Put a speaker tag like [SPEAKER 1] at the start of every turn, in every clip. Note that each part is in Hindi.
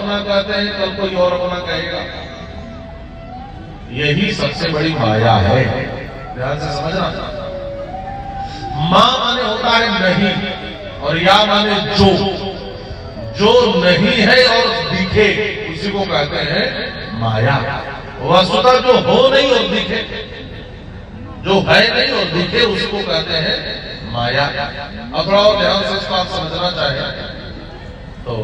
[SPEAKER 1] अपना कहते हैं, कल कोई और अपना कहेगा। यही सबसे बड़ी माया है, ध्यान से समझना। मां माने होता है नहीं, और या माने जो नहीं है और दिखे, उसी को कहते हैं माया। वस्तुतः जो हो नहीं और दिखे, जो है नहीं और दिखे, उसको कहते हैं माया। अब थोड़ा और ध्यान से इसको आप समझना चाहें तो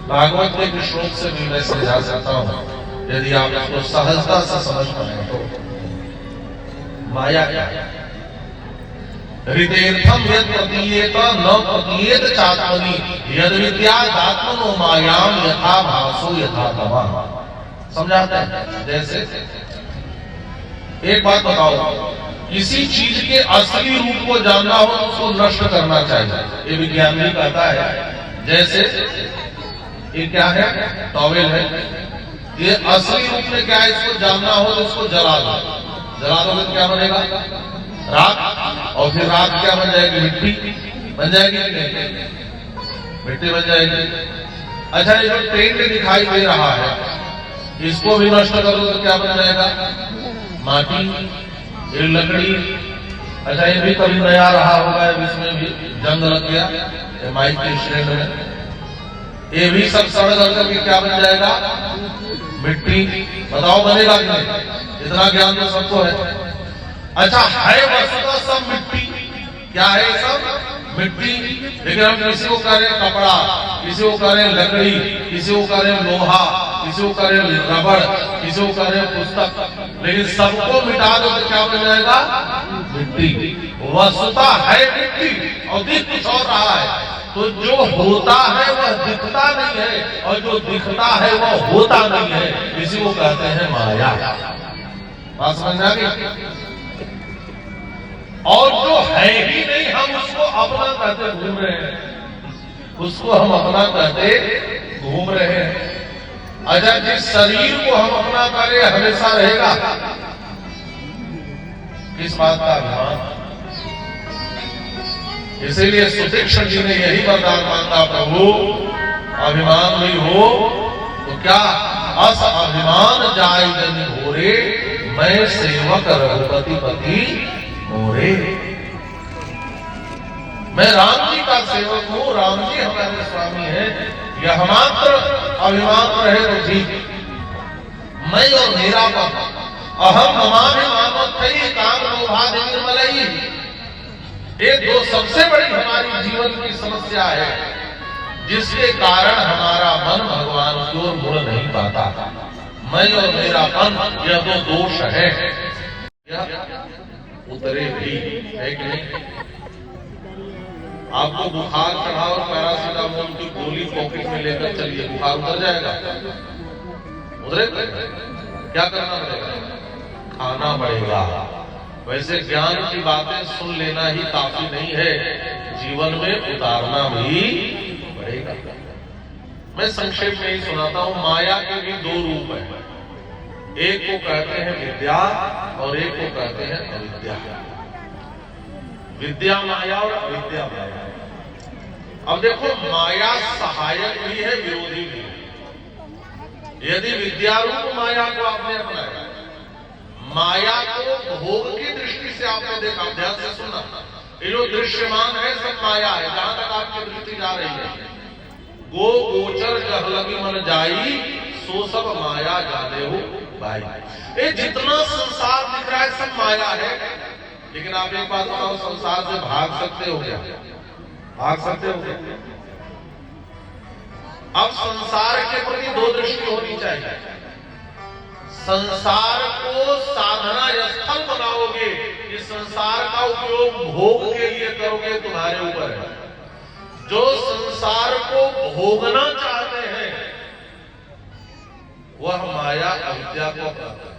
[SPEAKER 1] भागवत के एक श्लोक से भी मैं समझा सकता हूं, यदि आप इसको सहजता से समझ पाए तो। माया क्या है? हृदयर्थम यद प्रतीयेत न प्रतीयेत चात्मनि यद विद्यादात्मनो मायाम यथा भासो यथा तमः। समझाते हैं जैसे, एक बात बताओ, किसी चीज के असली रूप को जानना हो तो उसको नष्ट करना चाहिए, ये विज्ञान भी कहता है। जैसे ये क्या है? टॉवेल है। ये असली रूप में क्या है, इसको जानना हो तो इसको जला दो। जला दोगे तो क्या बनेगा? राख। और फिर राख क्या बन जाएगी? मिट्टी बन जाएगी कि नहीं? मिट्टी बन जाएगी। अच्छा, ये जो टेंट दिखाई दे रहा है, इसको भी नष्ट कर दो तो क्या बन जाएगा? माटी, ये लकड़ी। अच्छा, ये भी कभी नया रहा होगा, इसमें भी जंग लग गया, ये माइक के स्टैंड में, ये भी सब सड़ गल करके क्या बन जाएगा? मिट्टी। बताओ बनेगा कि नहीं? इतना ज्ञान तो सबको है। अच्छा, है वस्तुतः सब मिट्टी। क्या है? सब मिट्टी। लेकिन हम किसी को कह रहे हैं कपड़ा, किसी को कह रहे हैं लकड़ी, किसी को कह रहे हैं लोहा, किसी को कह रहे हैं रबड़, किसी को कह रहे हैं पुस्तक, लेकिन सबको मिटा दो तो क्या बन जाएगा? मिट्टी। वस्तुतः है मिट्टी और दिख कुछ और रहा है। तो जो होता है वह दिखता नहीं है, और जो दिखता है वह होता नहीं है। इसी को कहते हैं माया। बात समझ आ गई? और जो है ही नहीं, हम उसको अपना कहते घूम रहे हैं, उसको हम अपना कहते घूम रहे हैं। अच्छा, जिस शरीर को हम अपना करें हमेशा रहेगा, किस बात का अभिमान? इसीलिए सुतीक्ष्ण जी ने यही वरदान मांगा, प्रभु अभिमान नहीं हो तो क्या? अस अभिमान जाय जन घोरे, मैं सेवक रघुपति पति मोरे। मैं राम जी का सेवक हूं, राम जी हमारे स्वामी हैं। यह मात्र अभिमान रहे तो ठीक। मैं और मेरा पद, अहम ममामि मामोत्थई काम लोभादि निर्मलई, ये दो सबसे बड़ी हमारी जीवन की समस्या है, जिसके कारण हमारा मन भगवान की ओर मुड़ नहीं पाता। मैं और मेरापन, यह दो दोष है। उतरे भी है कि नहीं? आपको बुखार चढ़ा और पैरासीटामोल की गोली पॉकेट में लेकर चलिए, बुखार उतर जाएगा? उतरे? क्या करना पड़ेगा? खाना पड़ेगा। वैसे ज्ञान की बातें सुन लेना ही काफी नहीं है, जीवन में उतारना भी पड़ेगा। मैं संक्षेप में ही सुनाता हूं। माया के भी दो रूप हैं, एक को कहते हैं विद्या और एक को कहते हैं अविद्या। विद्या माया और अविद्या माया। अब देखो, माया सहायक भी है, विरोधी भी है। यदि विद्या रूप माया को आपने अपनाया, माया को भोग की दृष्टि से आपने देखा, ध्यान से सुनना, ये जो दृश्यमान है सब माया है। जहां तक आपकी दृष्टि जा रही है, गो गोचर जह लगी मन जाई, सो सब माया जाने हो भाई। ये जितना संसार दिख रहा है सब माया है। लेकिन आप एक बात बताओ, संसार से भाग सकते हो क्या? भाग सकते हो क्या? अब संसार के प्रति दो दृष्टि होनी चाहिए। संसार को साधना स्थल बनाओगे, इस संसार का उपयोग भोग के लिए करोगे, तुम्हारे ऊपर है। जो संसार को भोगना चाहते हैं वह माया अविद्या को अपनाता है,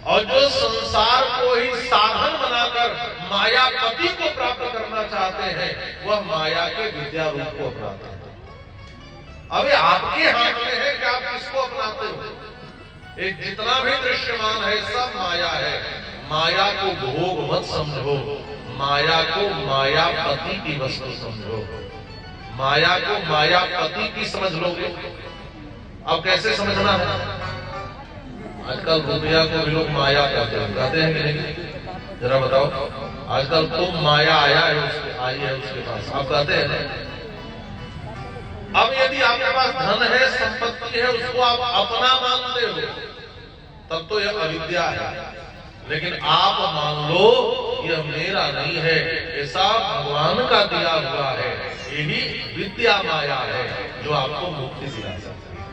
[SPEAKER 1] और जो संसार को ही साधन बनाकर मायापति को प्राप्त करना चाहते हैं वह माया के विद्या रूप को अपनाते हैं। अभी आपके हाथ में है कि आप किसको अपनाते हो। एक जितना भी दृश्यमान है सब माया है। माया को भोग मत समझो, माया को मायापति की वस्तु समझो। माया को मायापति की समझ लोगे अब कैसे समझना है? आजकल रुपया को भी लोग माया कहते हैं कि नहीं? जरा बताओ, आजकल तुम माया आई है उसके पास, आप कहते हैं। अब यदि आपके पास धन है, संपत्ति है, उसको आप अपना मानते हो, तब तो यह अविद्या है। लेकिन आप मान लो यह मेरा नहीं है, ऐसा भगवान का दिया हुआ है, यही विद्या माया है जो आपको मुक्ति दिला सकती है।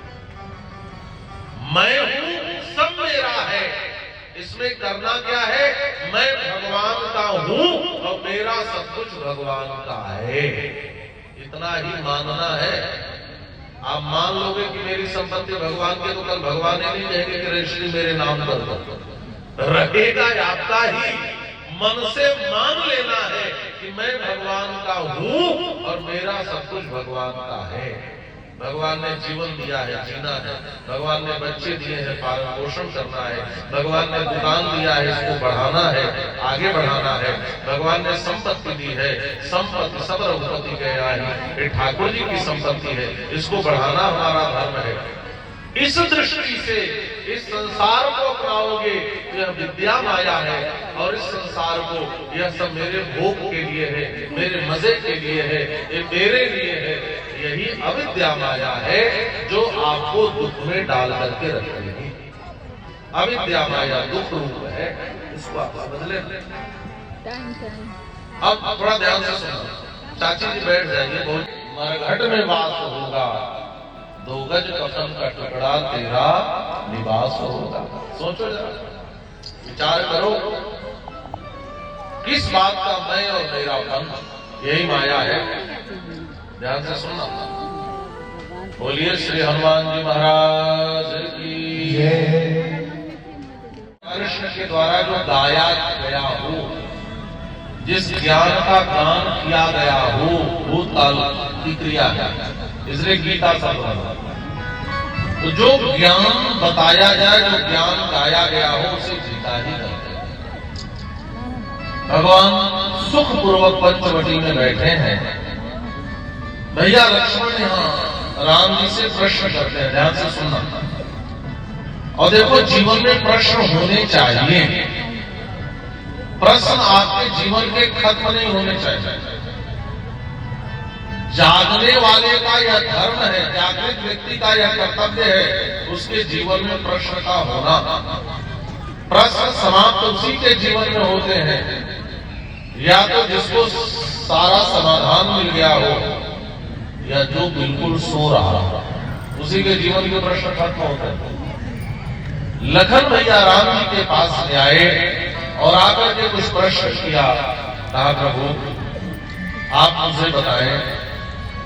[SPEAKER 1] मैं हूं, सब मेरा है, इसमें करना क्या है? मैं भगवान का हूं और मेरा सब कुछ भगवान का है, इतना ही मानना है। आप मान लोगे कि मेरी संपत्ति भगवान के, तो कल भगवान ही नहीं कहेंगे कि रजिस्ट्री मेरे नाम पर रहेगा, आपका ही। मन से मान लेना है कि मैं भगवान का हूं और मेरा सब कुछ भगवान का है। भगवान ने जीवन दिया है, जीना है। भगवान ने बच्चे दिए हैं, पालन पोषण करना है। भगवान ने दुकान दिया है, इसको बढ़ाना है, आगे बढ़ाना है। भगवान ने संपत्ति दी है, संपत्ति सब रघुपति गया है, ये ठाकुर जी की संपत्ति है, इसको बढ़ाना हमारा धर्म है। इस दृष्टि से इस संसार को अपनाओगे, यह विद्या माया है, और इस संसार को, यह सब मेरे भोग के लिए है, मेरे मजे के लिए है, ये मेरे लिए है, यही अविद्या माया है जो आपको दुख में डाल करके रखेगी। अविद्या माया दुख रूप है, इसको आप समझ लें। अब थोड़ा ध्यान से सुनो, चाची जी बैठ जाइए। बहुत मरघट में वास होगा, 2 गज कफन का टुकड़ा तेरा निवास होगा। सोचो जरा, विचार करो, किस बात का मैं और मेरापन, यही माया है। ध्यान से सुनना। बोलिए श्री हनुमान जी महाराज की जय। कृष्ण के द्वारा जो गाया गया हो, जिस ज्ञान का गान किया गया हो, भूतकाल की क्रिया है, इसलिए गीता सब। तो जो ज्ञान बताया जाए, जो ज्ञान गाया गया हो, उसे गीता ही कहते हैं। भगवान सुख पूर्वक पंचवटी में बैठे हैं। भैया लक्ष्मण यहाँ राम जी से प्रश्न करते हैं, ध्यान से सुनना। और देखो, जीवन में प्रश्न होने चाहिए। प्रश्न आपके जीवन के खत्म नहीं होने चाहिए। जागने वाले का यह धर्म है, जागृत व्यक्ति का यह कर्तव्य है, उसके जीवन में प्रश्न का होना। प्रश्न समाप्त उसी के जीवन में होते हैं, या तो जिसको सारा समाधान मिल गया हो, या जो बिल्कुल सो रहा हो, उसी के जीवन के प्रश्न खत्म होते हैं। लखन भैया राम जी के पास में आए और आकर के कुछ प्रश्न किया। कहा, प्रभु आप मुझे बताएं,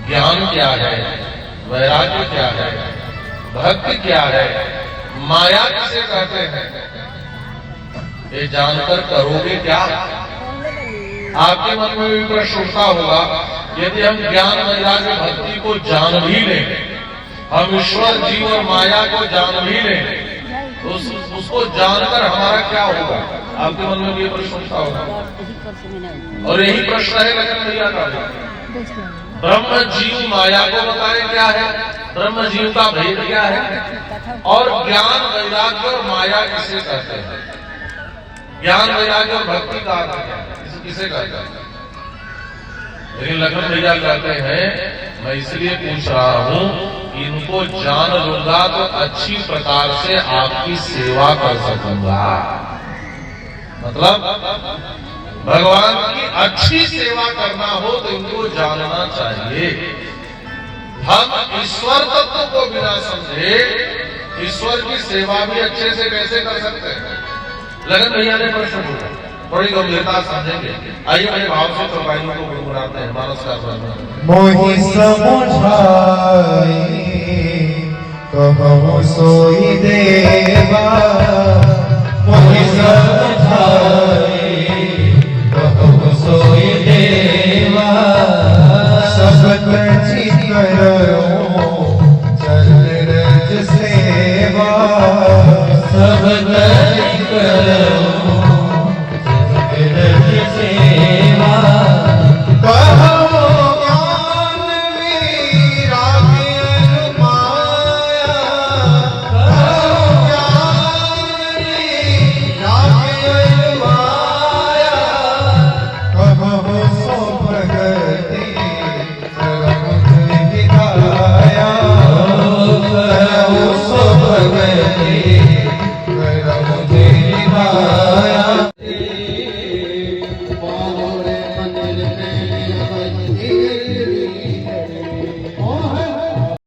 [SPEAKER 1] ज्ञान क्या है, वैराग्य क्या है, भक्ति क्या है, माया किसे कहते हैं, ये जानकर करोगे क्या? आपके मन में भी प्रश्न उठता होगा, यदि हम ज्ञान वैराग्य भक्ति को जान भी लें, हम ईश्वर जीव और माया को जान भी लें, तो उसको जानकर हमारा क्या होगा? आपके मन में भी प्रश्न उठता होगा। और यही प्रश्न है लखन भैया का। ब्रह्म जीव माया को बताएं क्या है, ब्रह्म जीव का भेद क्या है, और ज्ञान वैराग्य और माया किसे कहते हैं, ज्ञान वैराग्य और भक्ति का किसे कहते हैं। लेकिन लखन भैया कहते हैं, मैं इसलिए पूछ रहा हूं, इनको जान लूंगा तो अच्छी प्रकार से आपकी सेवा कर सकूंगा। मतलब भगवान की अच्छी सेवा करना हो तो इनको जानना चाहिए। हम ईश्वर तत्व को बिना समझे ईश्वर की सेवा भी अच्छे से कैसे कर सकते हैं? लगन भैया ने प्रश्न पूछा, थोड़ी गंभीरता समझेंगे। आइए मेरे भाव से चौपाइयों को गुनगुनाते हैं। मानस का
[SPEAKER 2] मोहि समुझाई कहूँ सोई देवा, मोहि समुझाई कहूँ सोई देवा, सब कछि करो चल रज सेवा, सब कछि करो